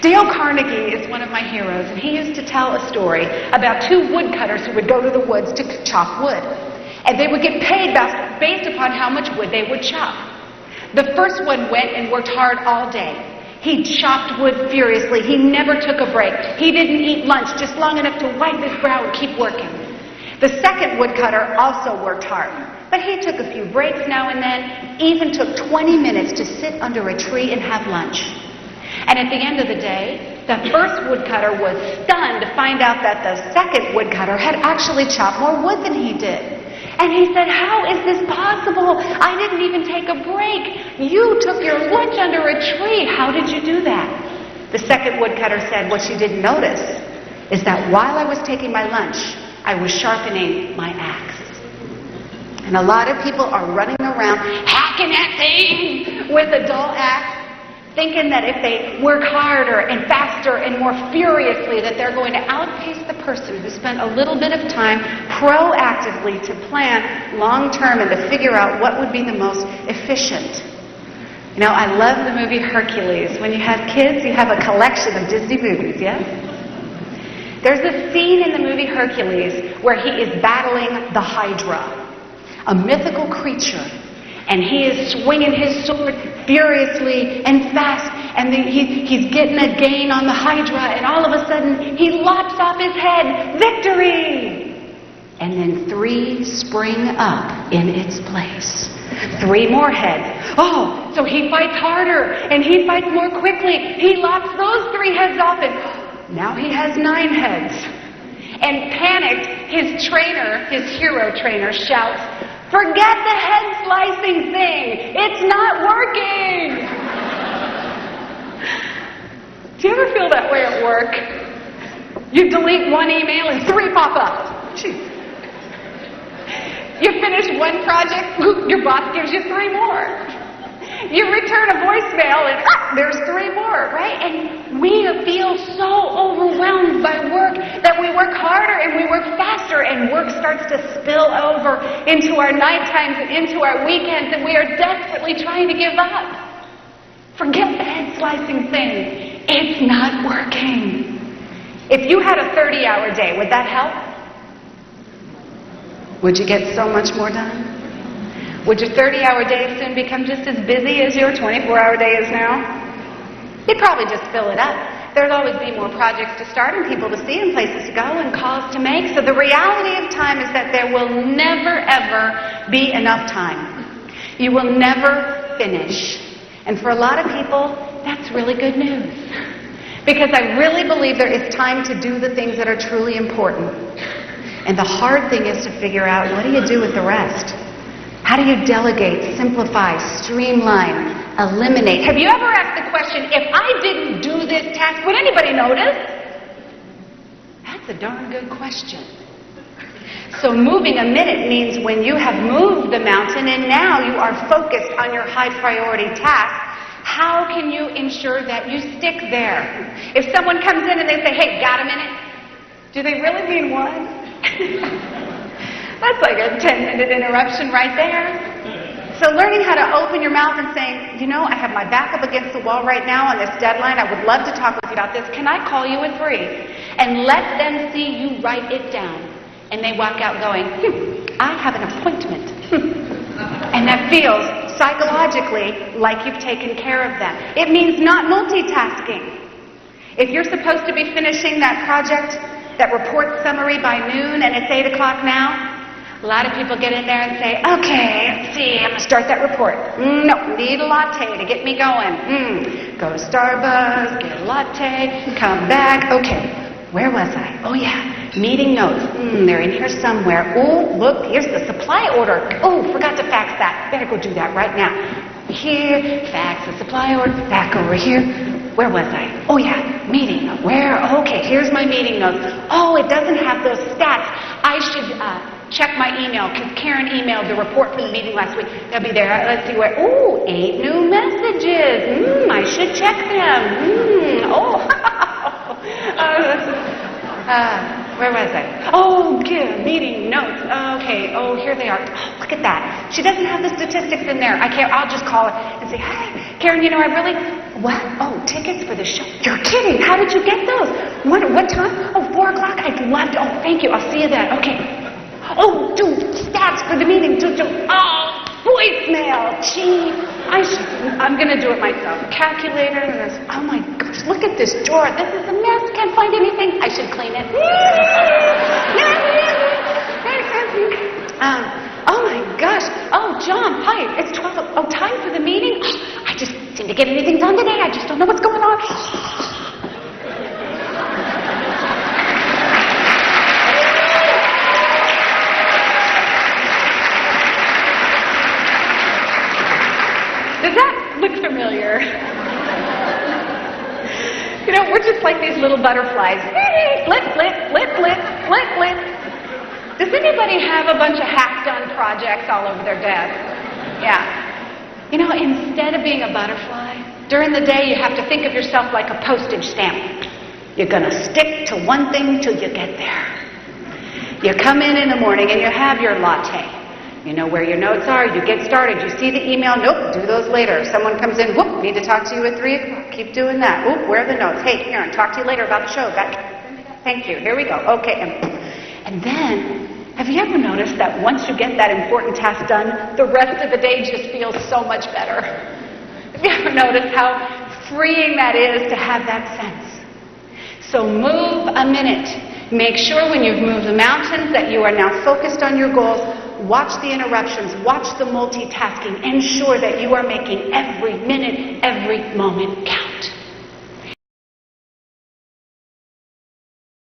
Dale Carnegie is one of my heroes, and he used to tell a story about two woodcutters who would go to the woods to chop wood. And they would get paid based upon how much wood they would chop. The first one went and worked hard all day. He chopped wood furiously. He never took a break. He didn't eat lunch, just long enough to wipe his brow and keep working. The second woodcutter also worked hard, but he took a few breaks now and then, even took 20 minutes to sit under a tree and have lunch. And at the end of the day, the first woodcutter was stunned to find out that the second woodcutter had actually chopped more wood than he did. And he said, "How is this possible? I didn't even take a break. You took your lunch under a tree. How did you do that?" The second woodcutter said, "What you didn't notice is that while I was taking my lunch, I was sharpening my axe." And a lot of people are running around hacking at things with a dull axe, thinking that if they work harder and faster and more furiously that they're going to outpace the person who spent a little bit of time proactively to plan long-term and to figure out what would be the most efficient. You know, I love the movie Hercules. When you have kids, you have a collection of Disney movies, yes? There's a scene in the movie Hercules where he is battling the Hydra, a mythical creature. And he is swinging his sword furiously and fast, and he's getting a gain on the Hydra, and all of a sudden he lops off his head. Victory! And then 3 spring up in its place. 3 more heads. Oh, so he fights harder, and he fights more quickly. He lops those 3 heads off, and now he has 9 heads. And panicked, his trainer, his hero trainer, shouts, "Forget the head slicing thing. It's not working." Do you ever feel that way at work? You delete one email and 3 pop up. Jeez. You finish one project, your boss gives you 3 more. You return a voicemail and there's 3 more, right? And we feel so overwhelmed by work that we work harder and we work faster, and work starts to spill over into our night times and into our weekends, and we are desperately trying to give up. Forget the head slicing thing. It's not working. If you had a 30-hour day, would that help? Would you get so much more done? Would your 30-hour day soon become just as busy as your 24-hour day is now? You'd probably just fill it up. There'd always be more projects to start and people to see and places to go and calls to make. So the reality of time is that there will never, ever be enough time. You will never finish. And for a lot of people, that's really good news. Because I really believe there is time to do the things that are truly important. And the hard thing is to figure out, what do you do with the rest? How do you delegate, simplify, streamline, eliminate? Have you ever asked the question, if I didn't do this task, would anybody notice? That's a darn good question. So moving a minute means when you have moved the mountain and now you are focused on your high priority task, how can you ensure that you stick there? If someone comes in and they say, "Hey, got a minute?" Do they really mean one? That's like a 10-minute interruption right there. So learning how to open your mouth and saying, "You know, I have my back up against the wall right now on this deadline. I would love to talk with you about this. Can I call you at 3?" And let them see you write it down. And they walk out going, "I have an appointment." And that feels psychologically like you've taken care of them. It means not multitasking. If you're supposed to be finishing that project, that report summary by noon, and it's 8 o'clock now, a lot of people get in there and say, "Okay, let's see, I'm going to start that report. No, need a latte to get me going. Go to Starbucks, get a latte, come back. Okay, where was I? Oh yeah, meeting notes. They're in here somewhere. Oh, look, here's the supply order. Oh, forgot to fax that. Better go do that right now. Here, fax the supply order, back over here. Where was I? Oh yeah, meeting. Where? Okay, here's my meeting notes. Oh, it doesn't have those stats. I should check my email, because Karen emailed the report for the meeting last week. They'll be there. Let's see where. Oh, 8 new messages. I should check them. Where was I? Oh, good. Meeting notes. Okay. Oh, here they are. Oh, look at that. She doesn't have the statistics in there. I'll just call her and say, "Hey, Karen, you know, what? Oh, tickets for the show? You're kidding. How did you get those? What time? Oh, 4 o'clock. I'd love to. Oh, thank you. I'll see you then. Okay. Oh, dude, stats for the meeting. Dude. Oh, voicemail. Gee, I'm going to do it myself. Calculator. Oh, my gosh. Look at this drawer. This is a mess. Can't find anything. I should clean it. Oh, my gosh. Oh, John, hi. It's 12. Oh, time for the meeting? Oh, I just seem to get anything done today. I just don't know what's going on. Does that look familiar? You know, we're just like these little butterflies. Flip, flip, flip, flip, flip, flip. Does anybody have a bunch of half-done projects all over their desk? Yeah. You know, instead of being a butterfly, during the day you have to think of yourself like a postage stamp. You're going to stick to one thing till you get there. You come in the morning and you have your latte. You know where your notes are. You get started. You see the email. Nope, do those later. Someone comes in. Whoop, need to talk to you at 3 o'clock. Keep doing that. Oop, where are the notes? Hey, Karen, talk to you later about the show. Thank you. Here we go. Okay. And then, have you ever noticed that once you get that important task done, the rest of the day just feels so much better? Have you ever noticed how freeing that is to have that sense? So move a minute. Make sure when you've moved the mountains that you are now focused on your goals. Watch the interruptions. Watch the multitasking. Ensure that you are making every minute, every moment count.